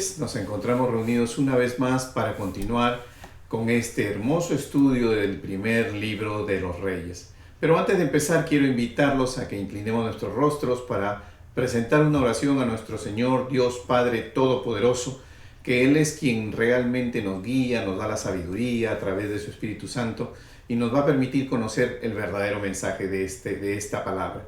noches, nos encontramos reunidos una vez más para continuar con este hermoso estudio del primer libro de los Reyes. Pero antes de empezar quiero invitarlos a que inclinemos nuestros rostros para presentar una oración a nuestro Señor Dios Padre Todopoderoso, que Él es quien realmente nos guía, nos da la sabiduría a través de su Espíritu Santo y nos va a permitir conocer el verdadero mensaje de esta palabra.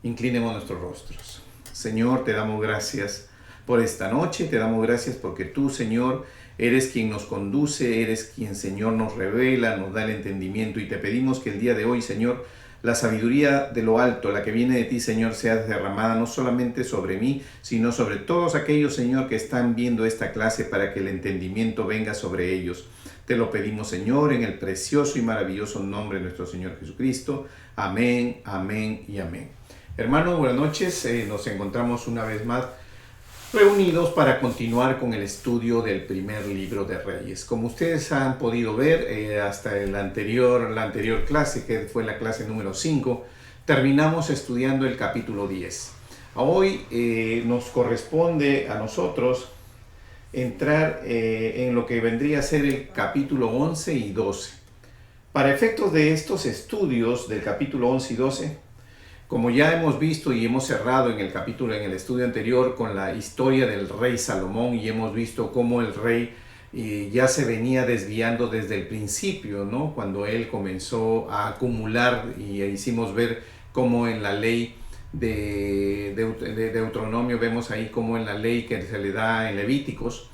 Inclinemos nuestros rostros. Señor, te damos gracias por esta noche, te damos gracias porque tú, Señor, eres quien nos conduce, eres quien, Señor, nos revela, nos da el entendimiento, y te pedimos que el día de hoy, Señor, la sabiduría de lo alto, la que viene de ti, Señor, sea derramada no solamente sobre mí, sino sobre todos aquellos, Señor, que están viendo esta clase, para que el entendimiento venga sobre ellos. Te lo pedimos, Señor, en el precioso y maravilloso nombre de nuestro Señor Jesucristo. Amén, amén y amén. Hermanos, buenas noches. Nos encontramos una vez más reunidos para continuar con el estudio del primer libro de Reyes. Como ustedes han podido ver, hasta la anterior clase, que fue la clase número 5, terminamos estudiando el capítulo 10. Hoy nos corresponde a nosotros entrar en lo que vendría a ser el capítulo 11 y 12. Para efectos de estos estudios del capítulo 11 y 12, como ya hemos visto y hemos cerrado en el estudio anterior con la historia del rey Salomón, y hemos visto cómo el rey ya se venía desviando desde el principio, ¿no? Cuando él comenzó a acumular, y hicimos ver cómo en la ley de Deuteronomio, vemos ahí cómo en la ley que se le da en Levíticos,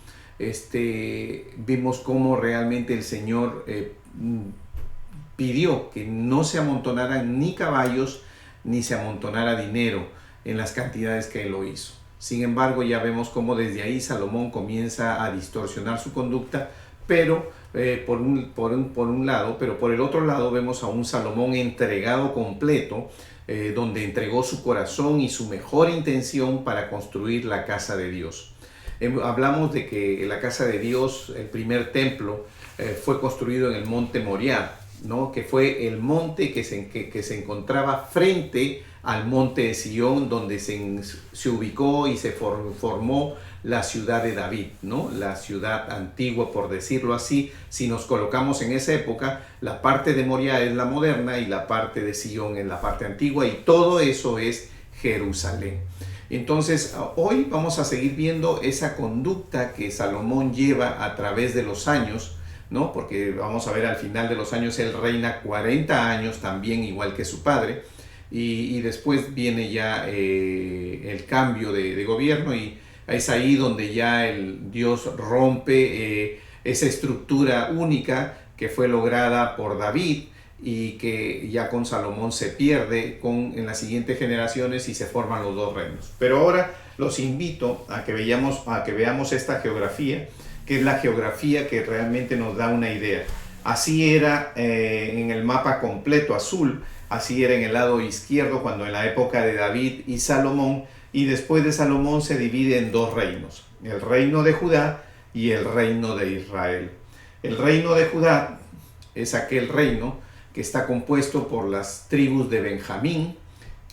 vimos cómo realmente el Señor pidió que no se amontonaran ni caballos ni se amontonara dinero en las cantidades que él lo hizo. Sin embargo, ya vemos cómo desde ahí Salomón comienza a distorsionar su conducta, pero por un lado, pero por el otro lado vemos a un Salomón entregado completo, donde entregó su corazón y su mejor intención para construir la casa de Dios. Hablamos de que la casa de Dios, el primer templo, fue construido en el monte Moriah, ¿no? Que fue el monte que se encontraba frente al monte de Sion, donde se ubicó y se formó la ciudad de David, ¿no? La ciudad antigua, por decirlo así. Si nos colocamos en esa época, la parte de Moriah es la moderna y la parte de Sion es la parte antigua, y todo eso es Jerusalén. Entonces, hoy vamos a seguir viendo esa conducta que Salomón lleva a través de los años, ¿no? Porque vamos a ver, al final de los años él reina 40 años también, igual que su padre, y después viene ya el cambio de gobierno, y es ahí donde ya Dios rompe esa estructura única que fue lograda por David, y que ya con Salomón se pierde en las siguientes generaciones, y se forman los dos reinos. Pero ahora los invito a que veamos esta geografía, que es la geografía que realmente nos da una idea. Así era en el mapa completo azul, así era en el lado izquierdo cuando en la época de David y Salomón, y después de Salomón se divide en dos reinos, el reino de Judá y el reino de Israel. El reino de Judá es aquel reino que está compuesto por las tribus de Benjamín,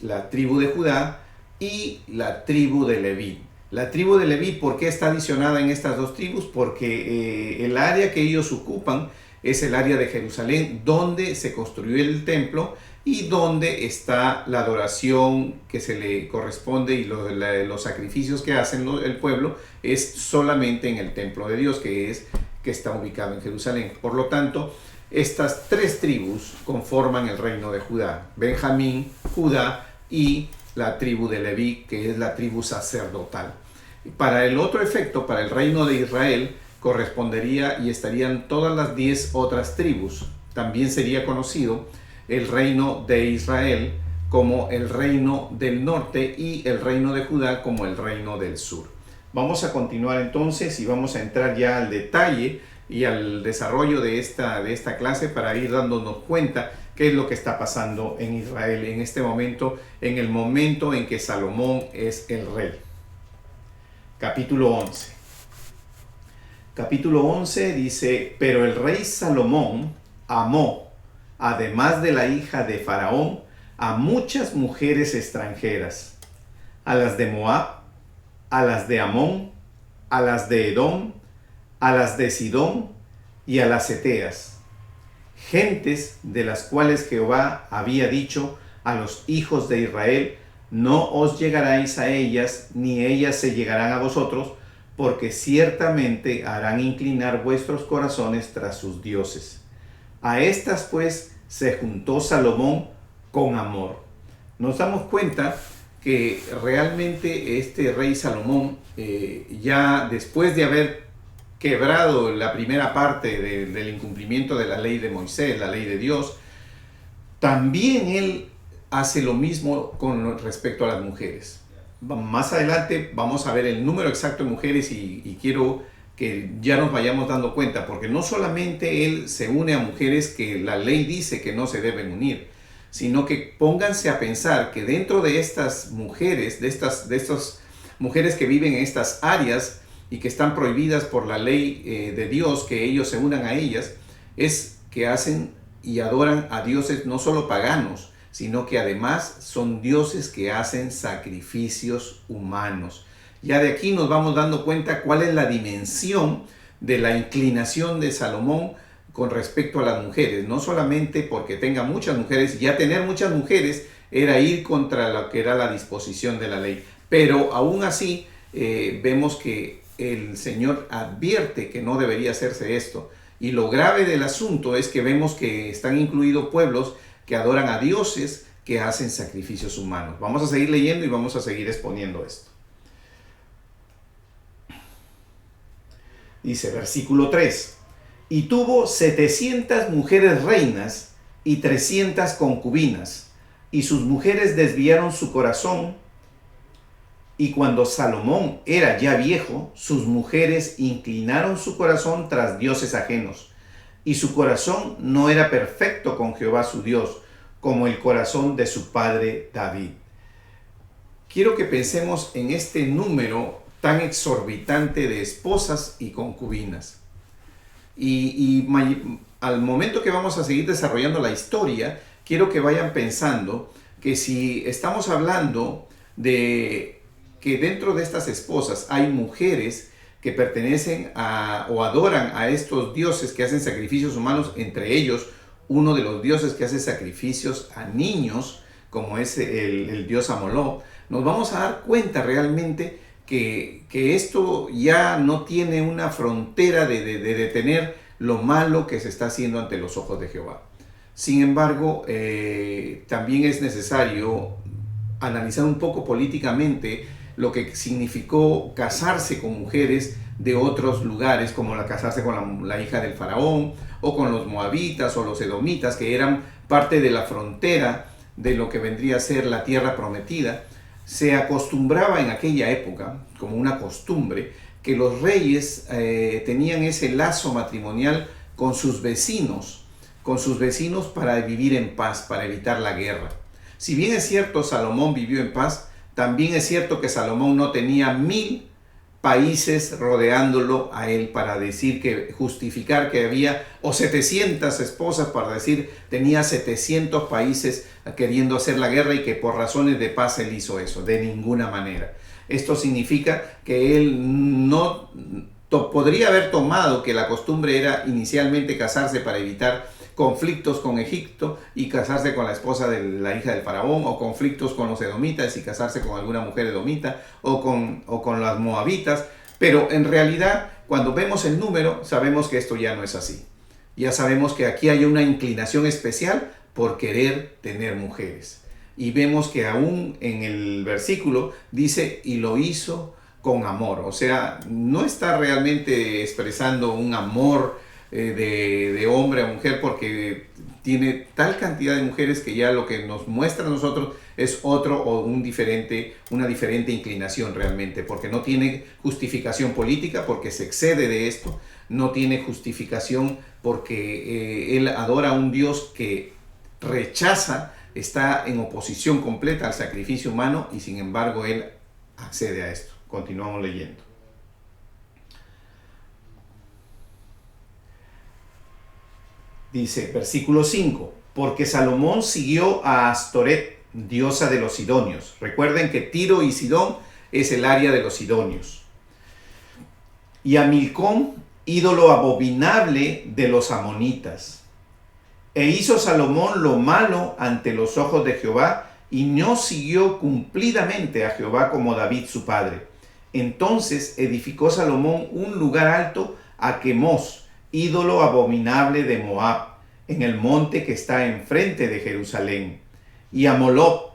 la tribu de Judá y la tribu de Leví. La tribu de Leví, ¿por qué está adicionada en estas dos tribus? Porque el área que ellos ocupan es el área de Jerusalén, donde se construyó el templo y donde está la adoración que se le corresponde, y los sacrificios que hacen el pueblo es solamente en el templo de Dios, que está ubicado en Jerusalén. Por lo tanto, estas tres tribus conforman el reino de Judá: Benjamín, Judá y la tribu de Leví, que es la tribu sacerdotal. Para el otro efecto, para el reino de Israel, correspondería y estarían todas las 10 otras tribus. También sería conocido el reino de Israel como el reino del norte, y el reino de Judá como el reino del sur. Vamos a continuar entonces y vamos a entrar ya al detalle y al desarrollo de esta clase, para ir dándonos cuenta qué es lo que está pasando en Israel en este momento, en el momento en que Salomón es el rey. Capítulo 11. Capítulo 11 dice: pero el rey Salomón amó, además de la hija de Faraón, a muchas mujeres extranjeras, a las de Moab, a las de Amón, a las de Edom, a las de Sidón y a las Eteas, gentes de las cuales Jehová había dicho a los hijos de Israel: no os llegaréis a ellas, ni ellas se llegarán a vosotros, porque ciertamente harán inclinar vuestros corazones tras sus dioses. A estas pues se juntó Salomón con amor. Nos damos cuenta que realmente este rey Salomón, ya después de haber quebrado la primera parte del incumplimiento de la ley de Moisés, la ley de Dios, también él hace lo mismo con respecto a las mujeres. Más adelante vamos a ver el número exacto de mujeres y quiero que ya nos vayamos dando cuenta, porque no solamente él se une a mujeres que la ley dice que no se deben unir, sino que pónganse a pensar que dentro de estas mujeres, de estas mujeres que viven en estas áreas y que están prohibidas por la ley de Dios, que ellos se unan a ellas, es que hacen y adoran a dioses no solo paganos, sino que además son dioses que hacen sacrificios humanos. Ya de aquí nos vamos dando cuenta cuál es la dimensión de la inclinación de Salomón con respecto a las mujeres. No solamente porque tenga muchas mujeres, ya tener muchas mujeres era ir contra lo que era la disposición de la ley. Pero aún así vemos que el Señor advierte que no debería hacerse esto. Y lo grave del asunto es que vemos que están incluidos pueblos que adoran a dioses que hacen sacrificios humanos. Vamos a seguir leyendo y vamos a seguir exponiendo esto. Dice versículo 3. Y tuvo 700 mujeres reinas y 300 concubinas, y sus mujeres desviaron su corazón. Y cuando Salomón era ya viejo, sus mujeres inclinaron su corazón tras dioses ajenos, y su corazón no era perfecto con Jehová su Dios, como el corazón de su padre David. Quiero que pensemos en este número tan exorbitante de esposas y concubinas. Y al momento que vamos a seguir desarrollando la historia, quiero que vayan pensando que si estamos hablando de que dentro de estas esposas hay mujeres que pertenecen a o adoran a estos dioses que hacen sacrificios humanos, entre ellos uno de los dioses que hace sacrificios a niños, como es el dios Amoló, nos vamos a dar cuenta realmente que esto ya no tiene una frontera de detener lo malo que se está haciendo ante los ojos de Jehová. Sin embargo, también es necesario analizar un poco políticamente lo que significó casarse con mujeres de otros lugares, como casarse con la hija del faraón, o con los moabitas o los edomitas, que eran parte de la frontera de lo que vendría a ser la tierra prometida. Se acostumbraba en aquella época, como una costumbre, que los reyes tenían ese lazo matrimonial con sus vecinos para vivir en paz, para evitar la guerra. Si bien es cierto, Salomón vivió en paz, también es cierto que Salomón no tenía 1000 países rodeándolo a él para justificar que había, o 700 esposas para decir tenía 700 países queriendo hacer la guerra y que por razones de paz él hizo eso. De ninguna manera. Esto significa que él no podría haber tomado que la costumbre era inicialmente casarse para evitar conflictos con Egipto y casarse con la esposa de la hija del faraón, o conflictos con los edomitas y casarse con alguna mujer edomita, o con las moabitas, pero en realidad cuando vemos el número sabemos que esto ya no es así. Ya sabemos que aquí hay una inclinación especial por querer tener mujeres. Y vemos que aún en el versículo dice, y lo hizo con amor. O sea, no está realmente expresando un amor de hombre a mujer, porque tiene tal cantidad de mujeres que ya lo que nos muestra a nosotros es una diferente inclinación realmente, porque no tiene justificación política, porque se excede de esto, no tiene justificación porque él adora a un Dios que rechaza, está en oposición completa al sacrificio humano, y sin embargo él accede a esto. Continuamos leyendo. Dice, versículo 5, porque Salomón siguió a Astoret, diosa de los sidonios. Recuerden que Tiro y Sidón es el área de los sidonios. y a Milcom, ídolo abominable de los amonitas. E hizo Salomón lo malo ante los ojos de Jehová, y no siguió cumplidamente a Jehová como David su padre. Entonces edificó Salomón un lugar alto a Quemos, ídolo abominable de Moab, en el monte que está enfrente de Jerusalén, y a Moloc,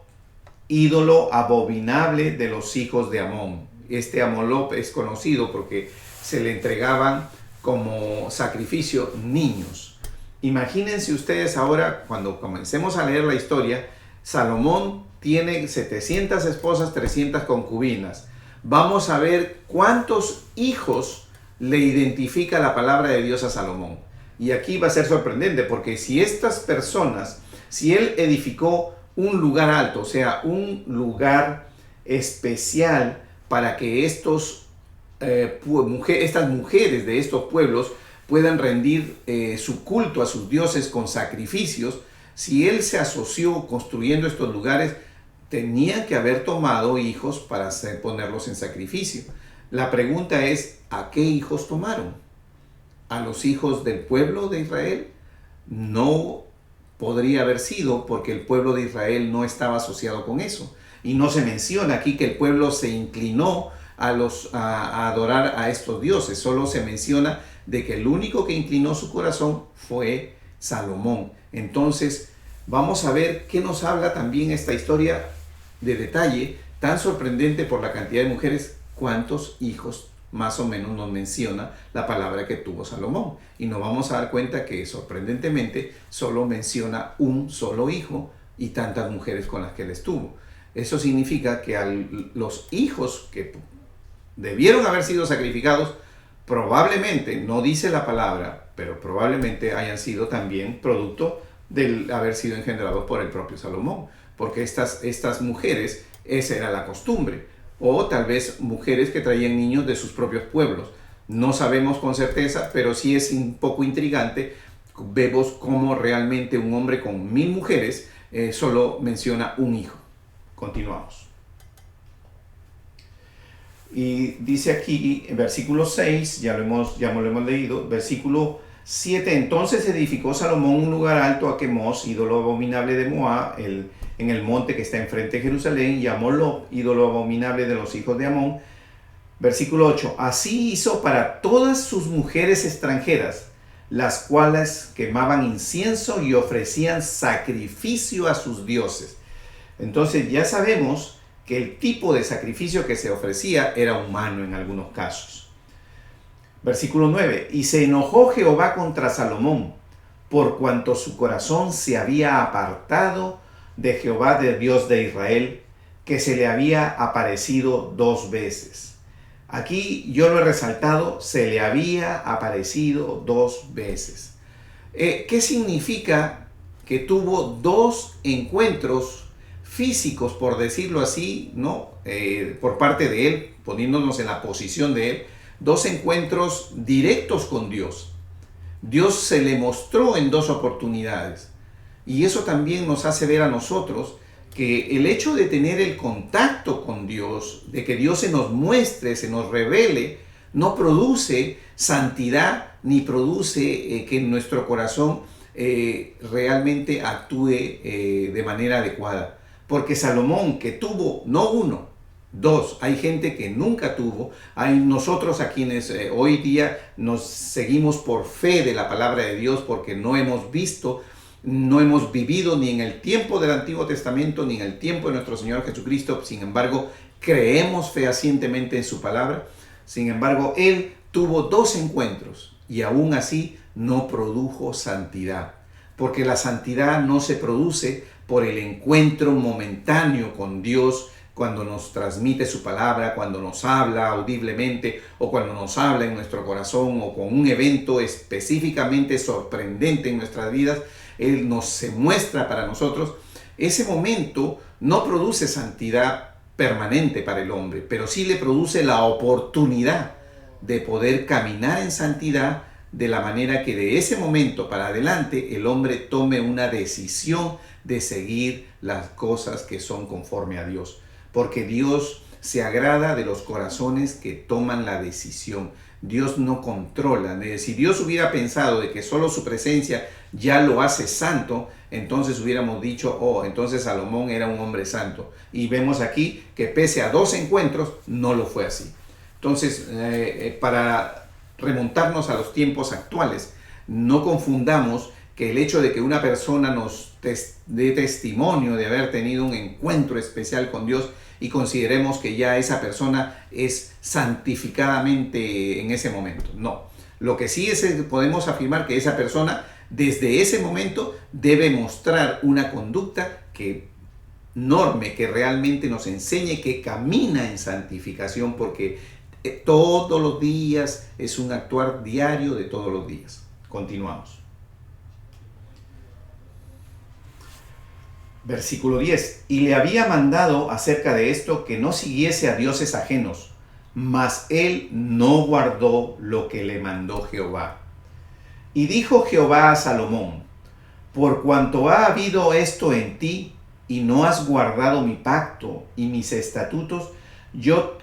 ídolo abominable de los hijos de Amón. Este Moloc es conocido porque se le entregaban como sacrificio niños. Imagínense ustedes ahora, cuando comencemos a leer la historia, Salomón tiene 700 esposas, 300 concubinas. Vamos a ver cuántos hijos le identifica la palabra de Dios a Salomón. Y aquí va a ser sorprendente, porque si estas personas, si él edificó un lugar alto, o sea, un lugar especial para que estas mujeres de estos pueblos puedan rendir su culto a sus dioses con sacrificios, si él se asoció construyendo estos lugares, tenía que haber tomado hijos para ponerlos en sacrificio. La pregunta es, ¿a qué hijos tomaron? ¿A los hijos del pueblo de Israel? No podría haber sido, porque el pueblo de Israel no estaba asociado con eso. Y no se menciona aquí que el pueblo se inclinó a adorar a estos dioses. Solo se menciona de que el único que inclinó su corazón fue Salomón. Entonces, vamos a ver qué nos habla también esta historia de detalle, tan sorprendente por la cantidad de mujeres, cuántos hijos más o menos nos menciona la palabra que tuvo Salomón. Y nos vamos a dar cuenta que sorprendentemente solo menciona un solo hijo y tantas mujeres con las que él estuvo. Eso significa que los hijos que debieron haber sido sacrificados, probablemente, no dice la palabra, pero probablemente hayan sido también producto de haber sido engendrados por el propio Salomón, porque estas mujeres, esa era la costumbre. O tal vez mujeres que traían niños de sus propios pueblos. No sabemos con certeza, pero sí es un poco intrigante. Vemos cómo realmente un hombre con 1000 mujeres solo menciona un hijo. Continuamos. Y dice aquí en versículo 6, ya lo hemos leído, versículo 7, entonces edificó Salomón un lugar alto a Quemos, ídolo abominable de Moab, en el monte que está enfrente de Jerusalén, y a Moloc, ídolo abominable de los hijos de Amón. Versículo 8, así hizo para todas sus mujeres extranjeras, las cuales quemaban incienso y ofrecían sacrificio a sus dioses. Entonces ya sabemos que el tipo de sacrificio que se ofrecía era humano en algunos casos. Versículo 9, y se enojó Jehová contra Salomón, por cuanto su corazón se había apartado de Jehová, de Dios de Israel, que se le había aparecido 2 veces. Aquí yo lo he resaltado, se le había aparecido 2 veces. ¿Qué significa que tuvo 2 encuentros físicos, por decirlo así, ¿no? Por parte de él, poniéndonos en la posición de él, 2 encuentros directos con Dios? Dios se le mostró en 2 oportunidades. Y eso también nos hace ver a nosotros que el hecho de tener el contacto con Dios, de que Dios se nos muestre, se nos revele, no produce santidad ni produce que nuestro corazón realmente actúe de manera adecuada. Porque Salomón, que tuvo no 1, 2, hay gente que nunca tuvo, hay nosotros a quienes hoy día nos seguimos por fe de la palabra de Dios, porque no hemos visto, no hemos vivido ni en el tiempo del Antiguo Testamento ni en el tiempo de nuestro Señor Jesucristo. Sin embargo, creemos fehacientemente en su palabra. Sin embargo, él tuvo 2 encuentros y aún así no produjo santidad, porque la santidad no se produce por el encuentro momentáneo con Dios, cuando nos transmite su palabra, cuando nos habla audiblemente o cuando nos habla en nuestro corazón o con un evento específicamente sorprendente en nuestras vidas. Él se muestra para nosotros. Ese momento no produce santidad permanente para el hombre, pero sí le produce la oportunidad de poder caminar en santidad, de la manera que de ese momento para adelante el hombre tome una decisión de seguir las cosas que son conforme a Dios. Porque Dios se agrada de los corazones que toman la decisión. Dios no controla. Si Dios hubiera pensado de que solo su presencia ya lo hace santo, entonces hubiéramos dicho, oh, entonces Salomón era un hombre santo. Y vemos aquí que pese a 2 encuentros, no lo fue así. Entonces, para remontarnos a los tiempos actuales, no confundamos que el hecho de que una persona nos dé testimonio de haber tenido un encuentro especial con Dios y consideremos que ya esa persona es santificadamente en ese momento. No. Lo que sí es que podemos afirmar que esa persona desde ese momento debe mostrar una conducta que norme, que realmente nos enseñe que camina en santificación, porque todos los días es un actuar diario de todos los días. Continuamos. Versículo 10. Y le había mandado acerca de esto que no siguiese a dioses ajenos, mas él no guardó lo que le mandó Jehová. Y dijo Jehová a Salomón: por cuanto ha habido esto en ti, y no has guardado mi pacto y mis estatutos,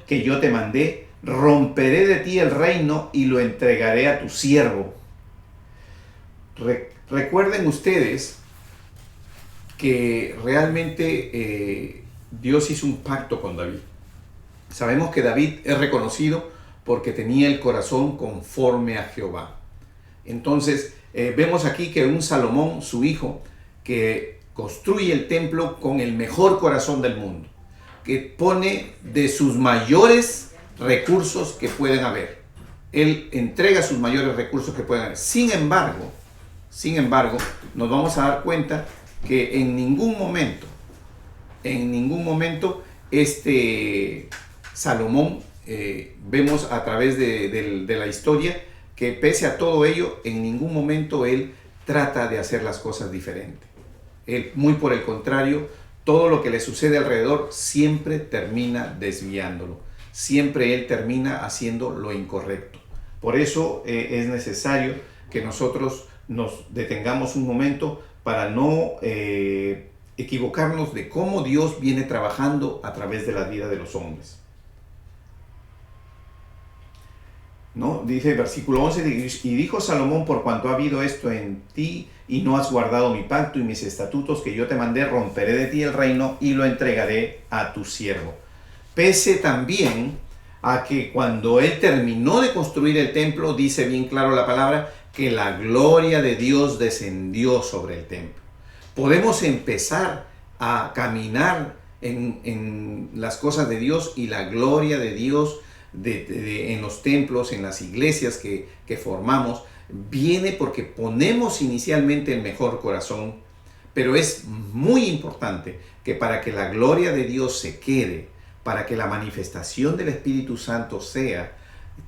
que yo te mandé, romperé de ti el reino y lo entregaré a tu siervo. Recuerden ustedes que realmente Dios hizo un pacto con David. Sabemos que David es reconocido porque tenía el corazón conforme a Jehová. Entonces vemos aquí que un Salomón, su hijo, que construye el templo con el mejor corazón del mundo, que pone de sus mayores recursos que pueden haber. Él entrega sus mayores recursos que pueden haber. Sin embargo, nos vamos a dar cuenta que en ningún momento Salomón, vemos a través de la historia que pese a todo ello, en ningún momento él trata de hacer las cosas diferentes. Él, muy por el contrario, todo lo que le sucede alrededor siempre termina desviándolo. Siempre él termina haciendo lo incorrecto. Por eso es necesario que nosotros nos detengamos un momento para no equivocarnos de cómo Dios viene trabajando a través de la vida de los hombres. ¿No? Dice versículo 11, y dijo Salomón: por cuanto ha habido esto en ti y no has guardado mi pacto y mis estatutos que yo te mandé, romperé de ti el reino y lo entregaré a tu siervo. Pese también a que cuando él terminó de construir el templo, dice bien claro la palabra, que la gloria de Dios descendió sobre el templo. Podemos empezar a caminar en las cosas de Dios y la gloria de Dios en los templos, en las iglesias que formamos, viene porque ponemos inicialmente el mejor corazón, pero es muy importante que para que la gloria de Dios se quede, para que la manifestación del Espíritu Santo sea,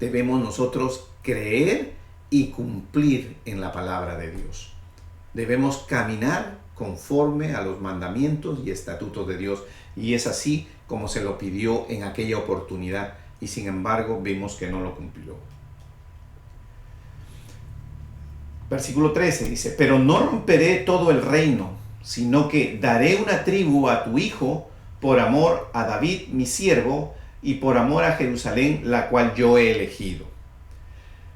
debemos nosotros creer y cumplir en la palabra de Dios. Debemos caminar conforme a los mandamientos y estatutos de Dios, y es así como se lo pidió en aquella oportunidad, y sin embargo vemos que no lo cumplió. Versículo 13 dice: pero no romperé todo el reino, sino que daré una tribu a tu hijo por amor a David mi siervo y por amor a Jerusalén, la cual yo he elegido.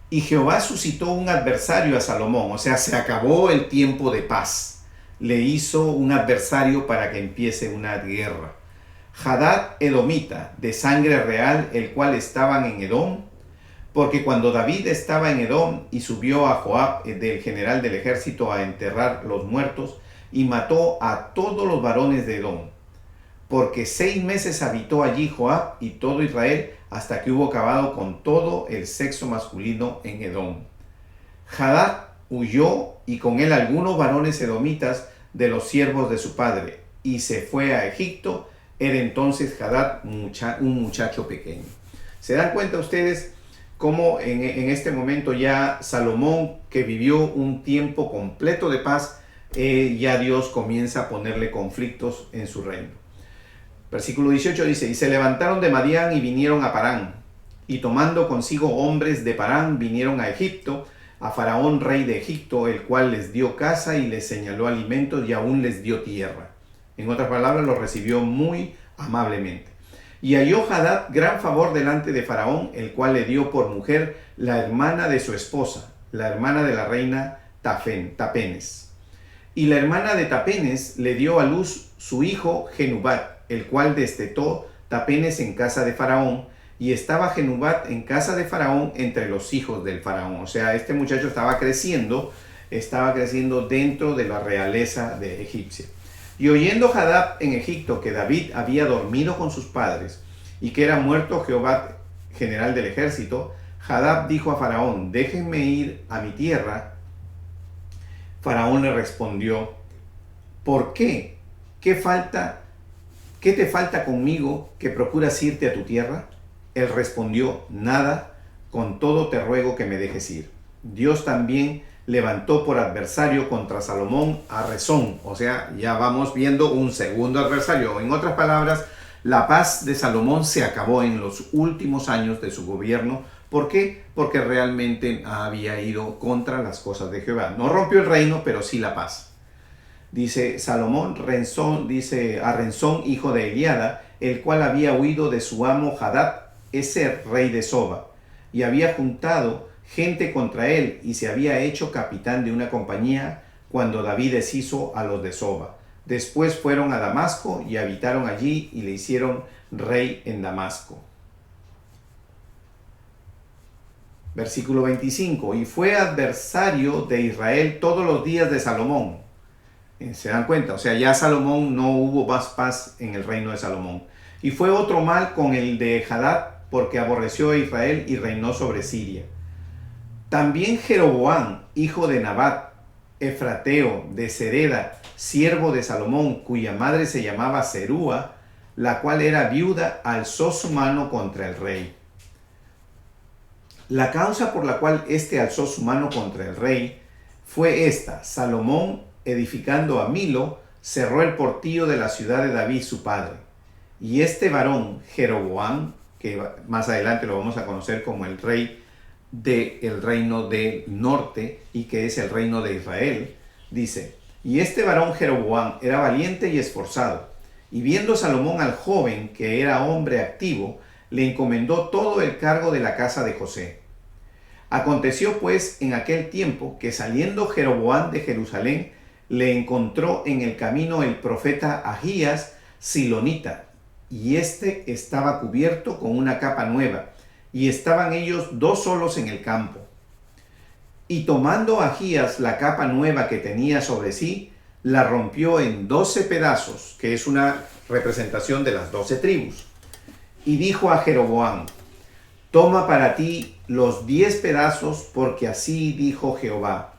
Y Jehová suscitó un adversario a Salomón, o sea, se acabó el tiempo de paz. Le hizo un adversario para que empiece una guerra. Hadad edomita, de sangre real, el cual estaban en Edom, porque cuando David estaba en Edom y subió a Joab, del general del ejército, a enterrar los muertos, y mató a todos los varones de Edom, porque 6 meses habitó allí Joab y todo Israel, hasta que hubo acabado con todo el sexo masculino en Edom. Hadad huyó, y con él algunos varones edomitas de los siervos de su padre, y se fue a Egipto. Era entonces Hadad un muchacho pequeño. ¿Se dan cuenta ustedes cómo en este momento ya Salomón, que vivió un tiempo completo de paz, ya Dios comienza a ponerle conflictos en su reino? Versículo 18 dice: y se levantaron de Madián y vinieron a Parán, y tomando consigo hombres de Parán vinieron a Egipto, a Faraón rey de Egipto, el cual les dio casa y les señaló alimentos y aún les dio tierra. En otras palabras, los recibió muy amablemente. Y halló Hadad gran favor delante de Faraón, el cual le dio por mujer la hermana de su esposa, la hermana de la reina Tapenes. Y la hermana de Tapenes le dio a luz su hijo Genubat, el cual destetó Tapenes en casa de Faraón, y estaba Genubat en casa de Faraón entre los hijos del Faraón. O sea, este muchacho estaba creciendo dentro de la realeza de Egipcia. Y oyendo Hadad en Egipto que David había dormido con sus padres y que era muerto Jehová, general del ejército, Hadad dijo a Faraón: déjenme ir a mi tierra. Faraón le respondió: ¿por qué? ¿Qué te falta conmigo que procuras irte a tu tierra? Él respondió: nada, con todo te ruego que me dejes ir. Dios también levantó por adversario contra Salomón a Rezón. O sea, ya vamos viendo un segundo adversario. En otras palabras, la paz de Salomón se acabó en los últimos años de su gobierno. ¿Por qué? Porque realmente había ido contra las cosas de Jehová. No rompió el reino, pero sí la paz. Dice Salomón, a Rezón, hijo de Eliada, el cual había huido de su amo Hadad Ezer, rey de Soba, y había juntado gente contra él, y se había hecho capitán de una compañía cuando David deshizo a los de Soba. Después fueron a Damasco y habitaron allí y le hicieron rey en Damasco. Versículo 25. Y fue adversario de Israel todos los días de Salomón. ¿Se dan cuenta? O sea, ya Salomón, no hubo más paz en el reino de Salomón. Y fue otro mal con el de Hadad, porque aborreció a Israel y reinó sobre Siria. También Jeroboam, hijo de Nabat, efrateo de Sereda, siervo de Salomón, cuya madre se llamaba Serúa, la cual era viuda, alzó su mano contra el rey. La causa por la cual éste alzó su mano contra el rey fue esta: Salomón, edificando a Milo, cerró el portillo de la ciudad de David su padre. Y este varón, Jeroboam, que más adelante lo vamos a conocer como el rey del reino del norte y que es el reino de Israel, dice: y este varón Jeroboam era valiente y esforzado, y viendo Salomón al joven, que era hombre activo, le encomendó todo el cargo de la casa de José. Aconteció pues en aquel tiempo que saliendo Jeroboam de Jerusalén, le encontró en el camino el profeta Ahías silonita, y éste estaba cubierto con una capa nueva, y estaban ellos dos solos en el campo. Y tomando Ahías la capa nueva que tenía sobre sí, la rompió en 12 pedazos, que es una representación de las 12 tribus. Y dijo a Jeroboam: toma para ti los 10 pedazos, porque así dijo Jehová,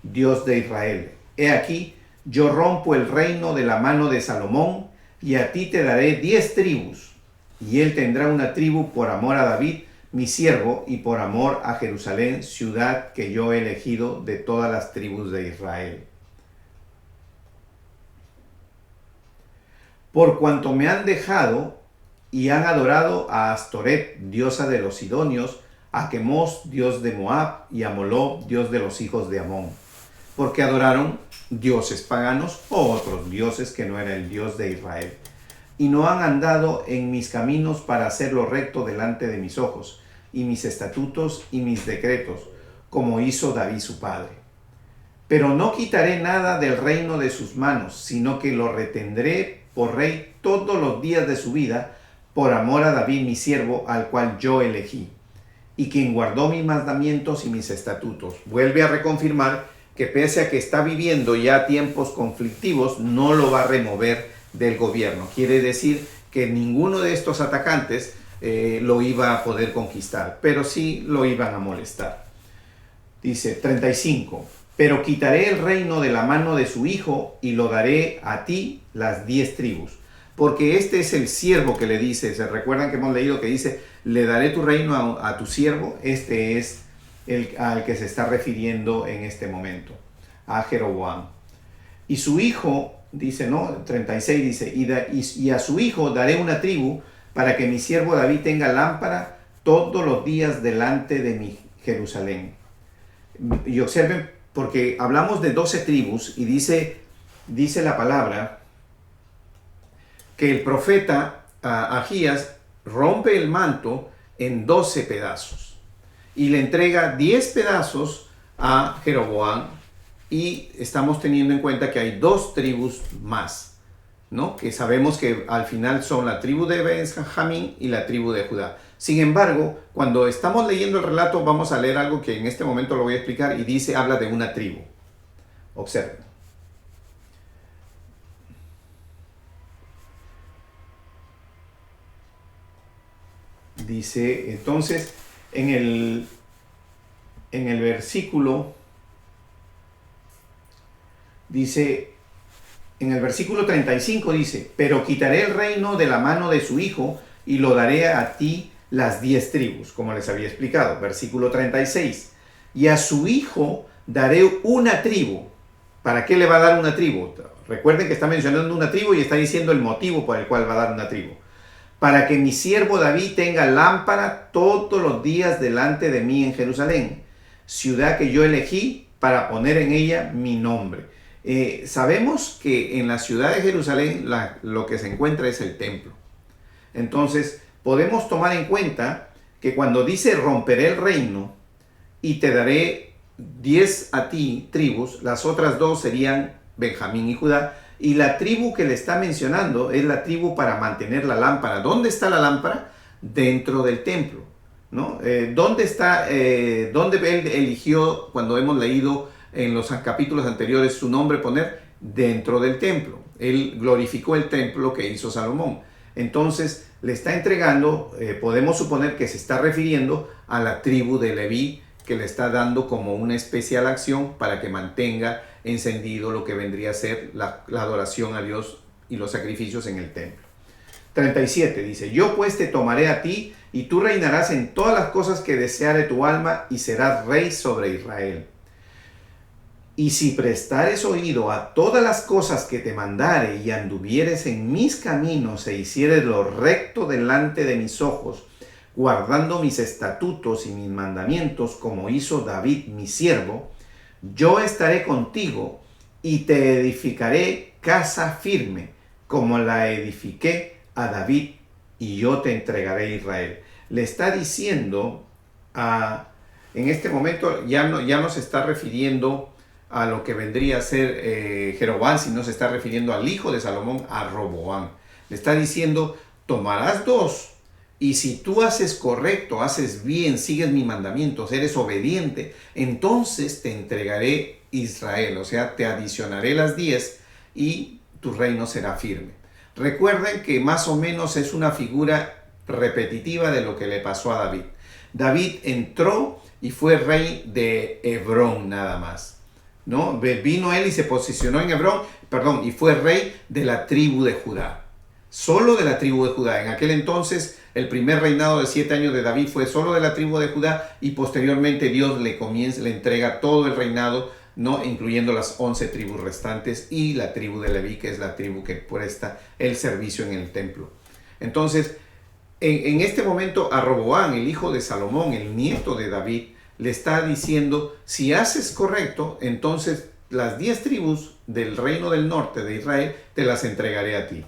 Dios de Israel: he aquí, yo rompo el reino de la mano de Salomón, y a ti te daré 10 tribus, y él tendrá una tribu por amor a David, mi siervo, y por amor a Jerusalén, ciudad que yo he elegido de todas las tribus de Israel. Por cuanto me han dejado y han adorado a Astoret, diosa de los sidonios, a Quemos, dios de Moab, y a Moloc, dios de los hijos de Amón, porque adoraron dioses paganos o otros dioses que no era el Dios de Israel, y no han andado en mis caminos para hacer lo recto delante de mis ojos, y mis estatutos y mis decretos, como hizo David su padre. Pero no quitaré nada del reino de sus manos, sino que lo retendré por rey todos los días de su vida, por amor a David mi siervo, al cual yo elegí, y quien guardó mis mandamientos y mis estatutos. Vuelve a reconfirmar que pese a que está viviendo ya tiempos conflictivos, no lo va a remover del gobierno. Quiere decir que ninguno de estos atacantes lo iba a poder conquistar, pero sí lo iban a molestar. Dice 35, pero quitaré el reino de la mano de su hijo y lo daré a ti las 10 tribus. Porque este es el siervo que le dice, ¿se recuerdan que hemos leído que dice, le daré tu reino a tu siervo? Este es al que se está refiriendo en este momento, a Jeroboam. Y su hijo, dice, ¿no? 36 dice, y a su hijo daré una tribu para que mi siervo David tenga lámpara todos los días delante de mi Jerusalén. Y observen, porque hablamos de 12 tribus y dice la palabra que el profeta Ahías rompe el manto en 12 pedazos y le entrega 10 pedazos a Jeroboam, y estamos teniendo en cuenta que hay 2 tribus más, ¿no? Que sabemos que al final son la tribu de Benjamín y la tribu de Judá. Sin embargo, cuando estamos leyendo el relato, vamos a leer algo que en este momento lo voy a explicar, y dice, habla de una tribu. Observen. Dice, entonces, en el versículo, dice, en el versículo 35 dice, pero quitaré el reino de la mano de su hijo y lo daré a ti las 10 tribus, como les había explicado. Versículo 36, y a su hijo daré una tribu. ¿Para qué le va a dar una tribu? Recuerden que está mencionando una tribu y está diciendo el motivo por el cual va a dar una tribu. Para que mi siervo David tenga lámpara todos los días delante de mí en Jerusalén, ciudad que yo elegí para poner en ella mi nombre. Sabemos que en la ciudad de Jerusalén lo que se encuentra es el templo. Entonces podemos tomar en cuenta que cuando dice romperé el reino y te daré 10 a ti tribus, las otras 2 serían Benjamín y Judá, y la tribu que le está mencionando es la tribu para mantener la lámpara. ¿Dónde está la lámpara? Dentro del templo, ¿no? ¿Dónde está? ¿Dónde él eligió, cuando hemos leído en los capítulos anteriores, su nombre poner? Dentro del templo. Él glorificó el templo que hizo Salomón. Entonces le está entregando, podemos suponer que se está refiriendo a la tribu de Leví, que le está dando como una especial acción para que mantenga encendido lo que vendría a ser la adoración a Dios y los sacrificios en el templo. 37 dice, yo pues te tomaré a ti y tú reinarás en todas las cosas que deseare tu alma y serás rey sobre Israel. Y si prestares oído a todas las cosas que te mandare y anduvieres en mis caminos e hicieres lo recto delante de mis ojos, guardando mis estatutos y mis mandamientos, como hizo David mi siervo, yo estaré contigo y te edificaré casa firme, como la edifiqué a David, y yo te entregaré a Israel. Le está diciendo, en este momento ya no se está refiriendo a lo que vendría a ser Jeroboam, sino se está refiriendo al hijo de Salomón, a Roboam. Le está diciendo, tomarás 2, y si tú haces correcto, haces bien, sigues mis mandamientos, eres obediente, entonces te entregaré Israel, o sea, te adicionaré las 10 y tu reino será firme. Recuerden que más o menos es una figura repetitiva de lo que le pasó a David. David entró y fue rey de Hebrón nada más, ¿no? Vino él y se posicionó en Hebrón, y fue rey de la tribu de Judá. Solo de la tribu de Judá. En aquel entonces, el primer reinado de 7 años de David fue solo de la tribu de Judá, y posteriormente Dios le entrega todo el reinado, ¿no? Incluyendo las 11 tribus restantes y la tribu de Leví, que es la tribu que presta el servicio en el templo. Entonces, en este momento a Roboam, el hijo de Salomón, el nieto de David, le está diciendo, si haces correcto, entonces las 10 tribus del reino del norte de Israel te las entregaré a ti.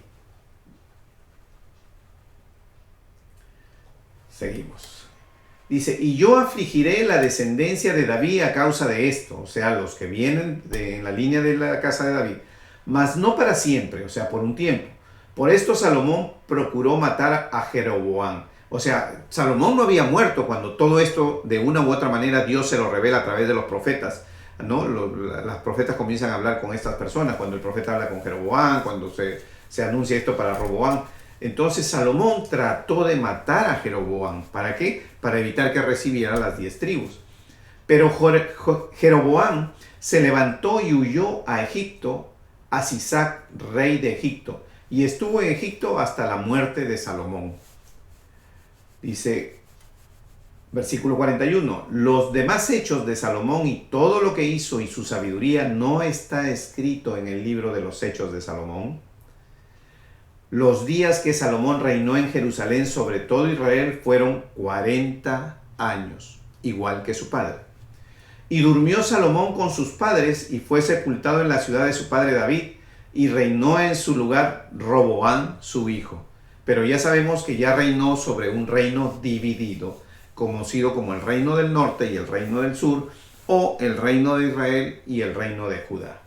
Seguimos. Dice, y yo afligiré la descendencia de David a causa de esto, o sea, los que vienen en la línea de la casa de David, mas no para siempre, o sea, por un tiempo. Por esto Salomón procuró matar a Jeroboam. O sea, Salomón no había muerto cuando todo esto, de una u otra manera, Dios se lo revela a través de los profetas, ¿no? Las profetas comienzan a hablar con estas personas, cuando el profeta habla con Jeroboam, cuando se anuncia esto para Roboam. Entonces Salomón trató de matar a Jeroboam. ¿Para qué? Para evitar que recibiera las 10 tribus. Pero Jeroboam se levantó y huyó a Egipto, a Sisac, rey de Egipto, y estuvo en Egipto hasta la muerte de Salomón. Dice, versículo 41, los demás hechos de Salomón y todo lo que hizo y su sabiduría no está escrito en el libro de los hechos de Salomón. Los días que Salomón reinó en Jerusalén sobre todo Israel fueron 40 años, igual que su padre. Y durmió Salomón con sus padres y fue sepultado en la ciudad de su padre David, y reinó en su lugar Roboam su hijo. pero ya sabemos que ya reinó sobre un reino dividido, conocido como el reino del norte y el reino del sur, o el reino de Israel y el reino de Judá.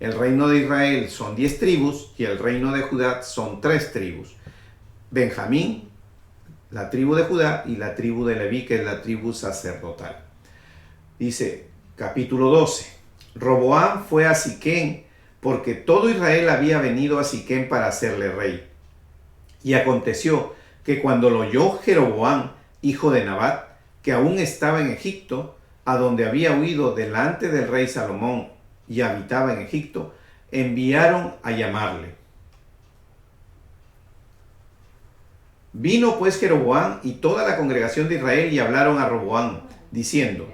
El reino de Israel son 10 tribus y el reino de Judá son 3 tribus. Benjamín, la tribu de Judá, y la tribu de Leví, que es la tribu sacerdotal. Dice, capítulo 12. Roboam fue a Siquem porque todo Israel había venido a Siquem para hacerle rey. Y aconteció que cuando lo oyó Jeroboam, hijo de Nabat, que aún estaba en Egipto, a donde había huido delante del rey Salomón y habitaba en Egipto, enviaron a llamarle. Vino pues Jeroboam y toda la congregación de Israel y hablaron a Roboam, diciendo,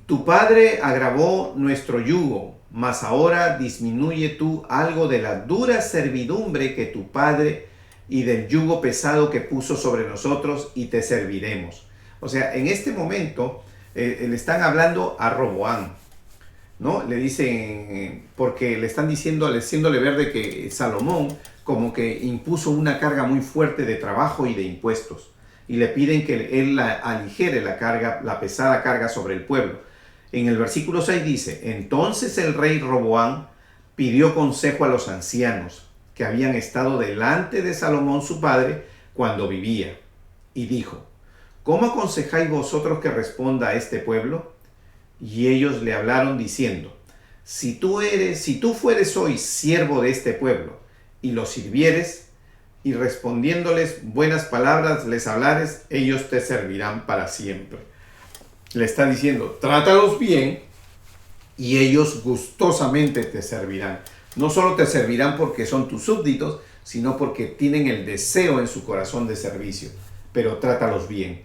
tu padre agravó nuestro yugo, mas ahora disminuye tú algo de la dura servidumbre que tu padre y del yugo pesado que puso sobre nosotros, y te serviremos. O sea, en este momento le están hablando a Roboam, ¿no? Le dicen, porque le están diciendo, haciéndole ver de que Salomón como que impuso una carga muy fuerte de trabajo y de impuestos, y le piden que él aligere la carga, la pesada carga sobre el pueblo. En el versículo 6 dice, entonces el rey Roboam pidió consejo a los ancianos que habían estado delante de Salomón su padre cuando vivía, y dijo, ¿cómo aconsejáis vosotros que responda a este pueblo? Y ellos le hablaron diciendo, si tú fueres hoy siervo de este pueblo, y los sirvieres, y respondiéndoles buenas palabras les hablares, ellos te servirán para siempre. Le está diciendo, trátalos bien, y ellos gustosamente te servirán. No solo te servirán porque son tus súbditos, sino porque tienen el deseo en su corazón de servicio, pero trátalos bien.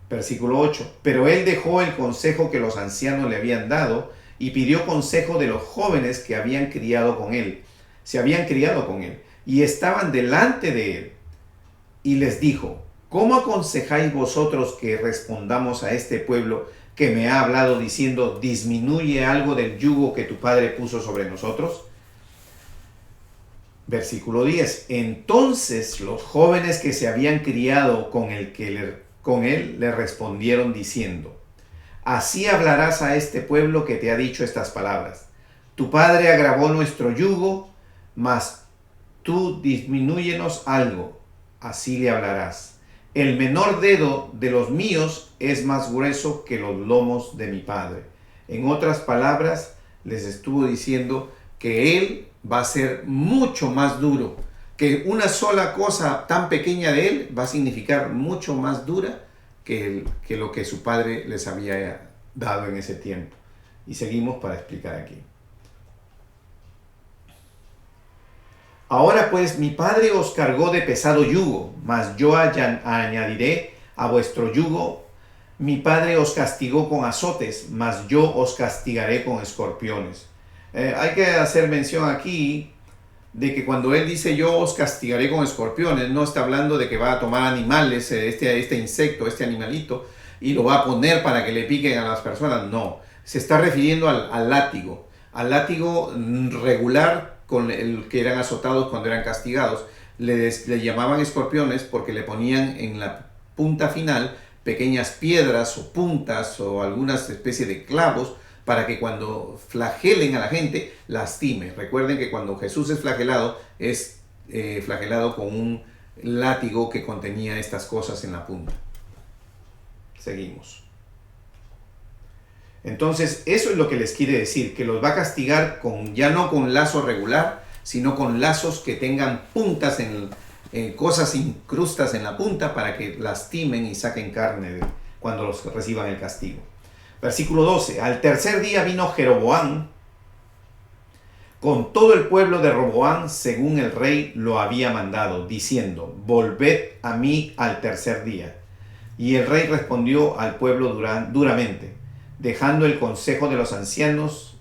Versículo 8. Pero él dejó el consejo que los ancianos le habían dado y pidió consejo de los jóvenes que se habían criado con él, y estaban delante de él. Y les dijo, ¿cómo aconsejáis vosotros que respondamos a este pueblo que me ha hablado diciendo, disminuye algo del yugo que tu padre puso sobre nosotros? Versículo 10. Entonces los jóvenes que se habían criado con él le respondieron diciendo, así hablarás a este pueblo que te ha dicho estas palabras. Tu padre agravó nuestro yugo, mas tú disminúyenos algo. Así le hablarás. El menor dedo de los míos es más grueso que los lomos de mi padre. En otras palabras, les estuvo diciendo que él va a ser mucho más duro, que una sola cosa tan pequeña de él va a significar mucho más dura que lo que su padre les había dado en ese tiempo. Y seguimos para explicar aquí. Ahora pues mi padre os cargó de pesado yugo, mas yo añadiré a vuestro yugo. Mi padre os castigó con azotes, mas yo os castigaré con escorpiones. Hay que hacer mención aquí de que cuando él dice yo os castigaré con escorpiones, no está hablando de que va a tomar animales, este insecto, este animalito, y lo va a poner para que le piquen a las personas. No, se está refiriendo al látigo regular con el que eran azotados cuando eran castigados. Le llamaban escorpiones porque le ponían en la punta final pequeñas piedras o puntas o algunas especies de clavos para que cuando flagelen a la gente, lastime. Recuerden que cuando Jesús es flagelado con un látigo que contenía estas cosas en la punta. Seguimos. Entonces, eso es lo que les quiere decir, que los va a castigar ya no con lazo regular, sino con lazos que tengan puntas, cosas incrustas en la punta para que lastimen y saquen carne cuando los reciban el castigo. Versículo 12. Al tercer día vino Jeroboam con todo el pueblo de Roboam, según el rey lo había mandado, diciendo, volved a mí al tercer día. Y el rey respondió al pueblo duramente, dejando el consejo de los ancianos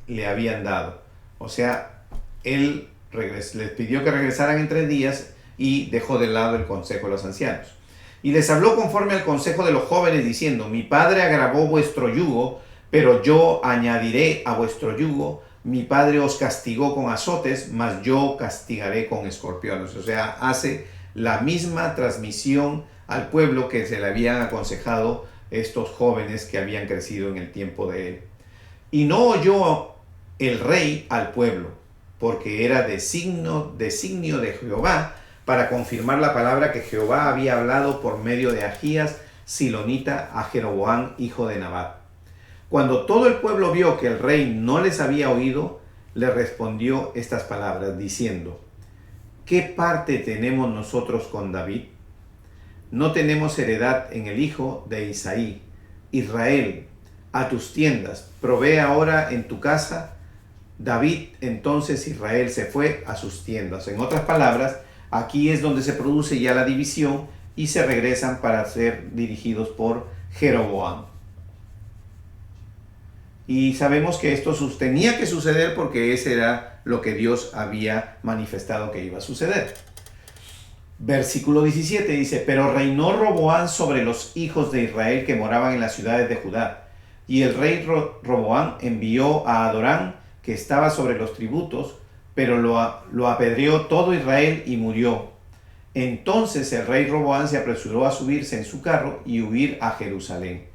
le habían dado. O sea, él les pidió que regresaran en 3 días y dejó de lado el consejo de los ancianos. Y les habló conforme al consejo de los jóvenes, diciendo, mi padre agravó vuestro yugo, pero yo añadiré a vuestro yugo. Mi padre os castigó con azotes, mas yo castigaré con escorpiones. O sea, hace la misma transmisión al pueblo que se le habían aconsejado estos jóvenes que habían crecido en el tiempo de él. Y no oyó el rey al pueblo, porque era designio de Jehová para confirmar la palabra que Jehová había hablado por medio de Ahías silonita a Jeroboam, hijo de Nabat. Cuando todo el pueblo vio que el rey no les había oído, le respondió estas palabras, diciendo: ¿qué parte tenemos nosotros con David? No tenemos heredad en el hijo de Isaí. Israel, a tus tiendas, provee ahora en tu casa. David, entonces Israel se fue a sus tiendas. En otras palabras, aquí es donde se produce ya la división y se regresan para ser dirigidos por Jeroboam. Y sabemos que esto tenía que suceder porque ese era lo que Dios había manifestado que iba a suceder. Versículo 17 dice: pero reinó Roboam sobre los hijos de Israel que moraban en las ciudades de Judá. Y el rey Roboam envió a Adorán, que estaba sobre los tributos, pero lo apedreó todo Israel y murió. Entonces el rey Roboam se apresuró a subirse en su carro y huir a Jerusalén.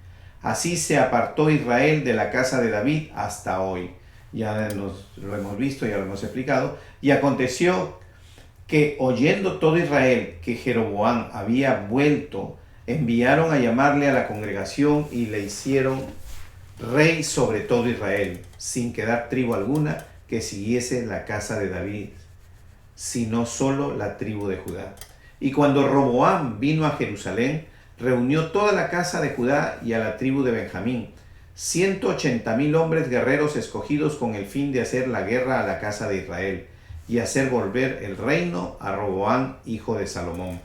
Así se apartó Israel de la casa de David hasta hoy. Ya lo hemos visto, ya lo hemos explicado. Y aconteció que, oyendo todo Israel que Jeroboam había vuelto, enviaron a llamarle a la congregación y le hicieron rey sobre todo Israel, sin quedar tribu alguna que siguiese la casa de David, sino solo la tribu de Judá. Y cuando Roboam vino a Jerusalén, reunió toda la casa de Judá y a la tribu de Benjamín, 180,000 hombres guerreros escogidos con el fin de hacer la guerra a la casa de Israel y hacer volver el reino a Roboam, hijo de Salomón.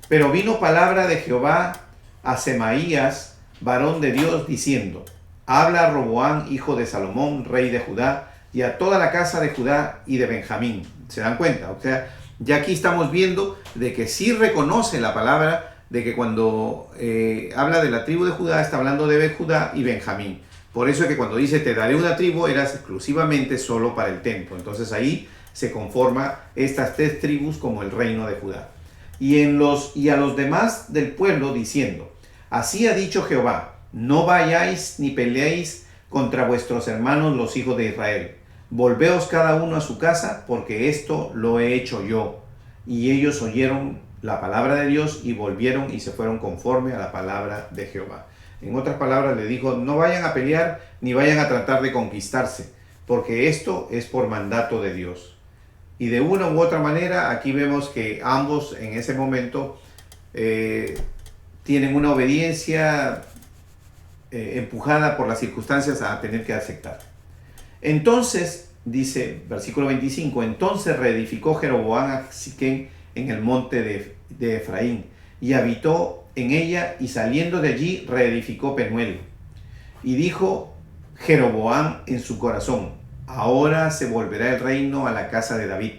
Pero vino palabra de Jehová a Semaías, varón de Dios, diciendo: habla a Roboam, hijo de Salomón, rey de Judá, y a toda la casa de Judá y de Benjamín. ¿Se dan cuenta? O sea, ya aquí estamos viendo de que sí reconoce la palabra, de que cuando habla de la tribu de Judá, está hablando de Judá y Benjamín. Por eso es que cuando dice te daré una tribu, era exclusivamente solo para el templo. Entonces ahí se conforma estas 3 tribus como el reino de Judá. Y a los demás del pueblo diciendo: así ha dicho Jehová, no vayáis ni peleéis contra vuestros hermanos los hijos de Israel. Volveos cada uno a su casa, porque esto lo he hecho yo. Y ellos oyeron la palabra de Dios y volvieron y se fueron conforme a la palabra de Jehová. En otras palabras le dijo: no vayan a pelear ni vayan a tratar de conquistarse, porque esto es por mandato de Dios. Y de una u otra manera aquí vemos que ambos en ese momento tienen una obediencia empujada por las circunstancias a tener que aceptar. Entonces, dice versículo 25, entonces reedificó Jeroboam a Siquem en el monte de Efraín, y habitó en ella, y saliendo de allí reedificó Penuel. Y dijo Jeroboam en su corazón: ahora se volverá el reino a la casa de David.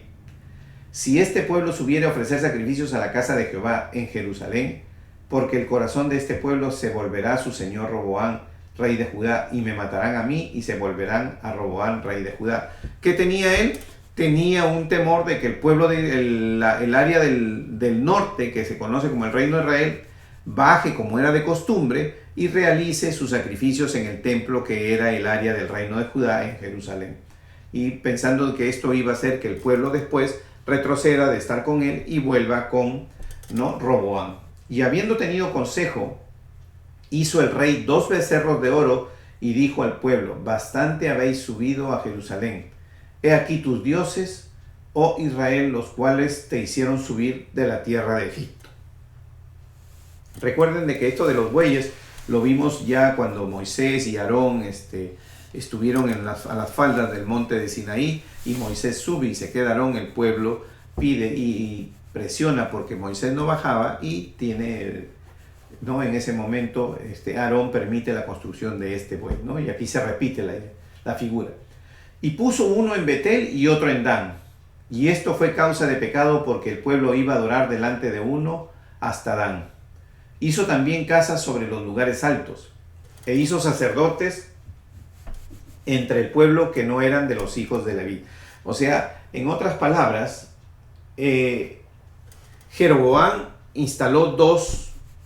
Si este pueblo subiera a ofrecer sacrificios a la casa de Jehová en Jerusalén, porque el corazón de este pueblo se volverá a su señor Roboam, rey de Judá, y me matarán a mí, y se volverán a Roboam, rey de Judá. ¿Qué tenía él? Tenía un temor de que el pueblo el área del norte, que se conoce como el reino de Israel, baje como era de costumbre y realice sus sacrificios en el templo que era el área del reino de Judá en Jerusalén. Y pensando que esto iba a hacer que el pueblo después retroceda de estar con él y vuelva con Roboam. Y habiendo tenido consejo, hizo el rey 2 becerros de oro y dijo al pueblo: bastante habéis subido a Jerusalén. He aquí tus dioses, oh Israel, los cuales te hicieron subir de la tierra de Egipto. Recuerden de que esto de los bueyes lo vimos ya cuando Moisés y Aarón estuvieron a las faldas del monte de Sinaí, y Moisés sube y se queda Aarón. El pueblo pide y presiona porque Moisés no bajaba, y en ese momento Aarón permite la construcción de este buey, y aquí se repite la figura. Y puso uno en Betel y otro en Dan. Y esto fue causa de pecado, porque el pueblo iba a adorar delante de uno hasta Dan. Hizo también casas sobre los lugares altos, e hizo sacerdotes entre el pueblo que no eran de los hijos de Leví. O sea, en otras palabras, Jeroboam instaló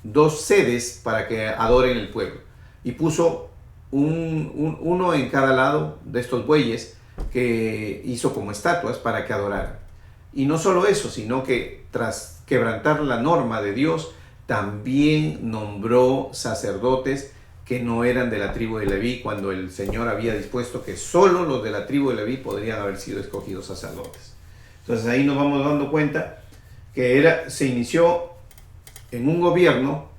dos sedes para que adoren el pueblo y puso uno en cada lado de estos bueyes que hizo como estatuas para que adoraran. Y no solo eso, sino que tras quebrantar la norma de Dios, también nombró sacerdotes que no eran de la tribu de Leví, cuando el Señor había dispuesto que solo los de la tribu de Leví podrían haber sido escogidos sacerdotes. Entonces ahí nos vamos dando cuenta que se inició en un gobierno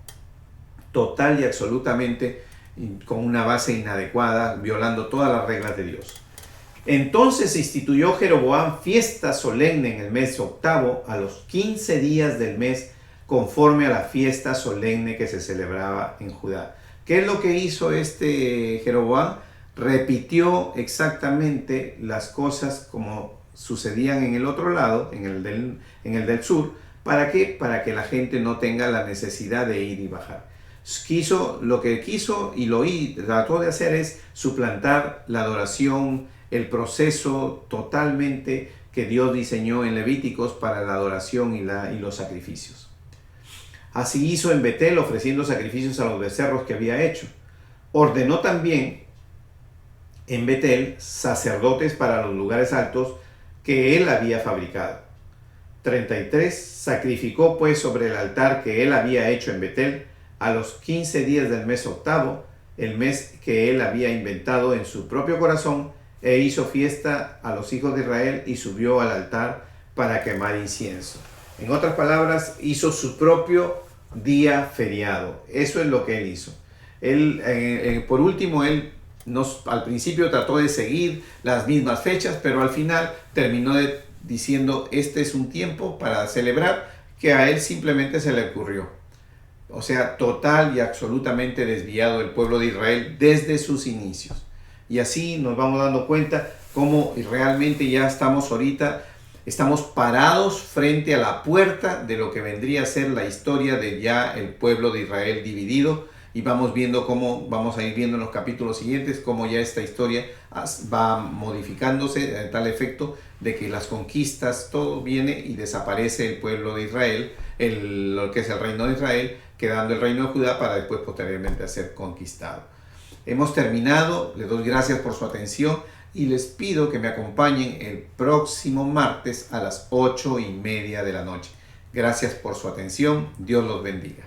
total y absolutamente con una base inadecuada, violando todas las reglas de Dios. Entonces se instituyó Jeroboam fiesta solemne en el mes octavo, a los 15 días del mes, conforme a la fiesta solemne que se celebraba en Judá. ¿Qué es lo que hizo este Jeroboam? Repitió exactamente las cosas como sucedían en el otro lado, en el del sur. ¿Para qué? Para que la gente no tenga la necesidad de ir y bajar. Lo que quiso y trató de hacer es suplantar la adoración, el proceso totalmente que Dios diseñó en Levíticos para la adoración y los sacrificios. Así hizo en Betel, ofreciendo sacrificios a los becerros que había hecho. Ordenó también en Betel sacerdotes para los lugares altos que él había fabricado. 33. Sacrificó pues sobre el altar que él había hecho en Betel a los 15 días del mes octavo, el mes que él había inventado en su propio corazón, e hizo fiesta a los hijos de Israel y subió al altar para quemar incienso. En otras palabras, hizo su propio día feriado. Eso es lo que él hizo. Por último, al principio trató de seguir las mismas fechas, pero al final terminó diciendo, este es un tiempo para celebrar, que a él simplemente se le ocurrió. O sea, total y absolutamente desviado el pueblo de Israel desde sus inicios. Y así nos vamos dando cuenta cómo realmente ya estamos parados frente a la puerta de lo que vendría a ser la historia de ya el pueblo de Israel dividido, y vamos a ir viendo en los capítulos siguientes cómo ya esta historia va modificándose a tal efecto de que las conquistas, todo viene y desaparece el pueblo de Israel, lo que es el reino de Israel, quedando el reino de Judá para después posteriormente ser conquistado. Hemos terminado, les doy gracias por su atención y les pido que me acompañen el próximo martes a las 8:30 de la noche. Gracias por su atención, Dios los bendiga.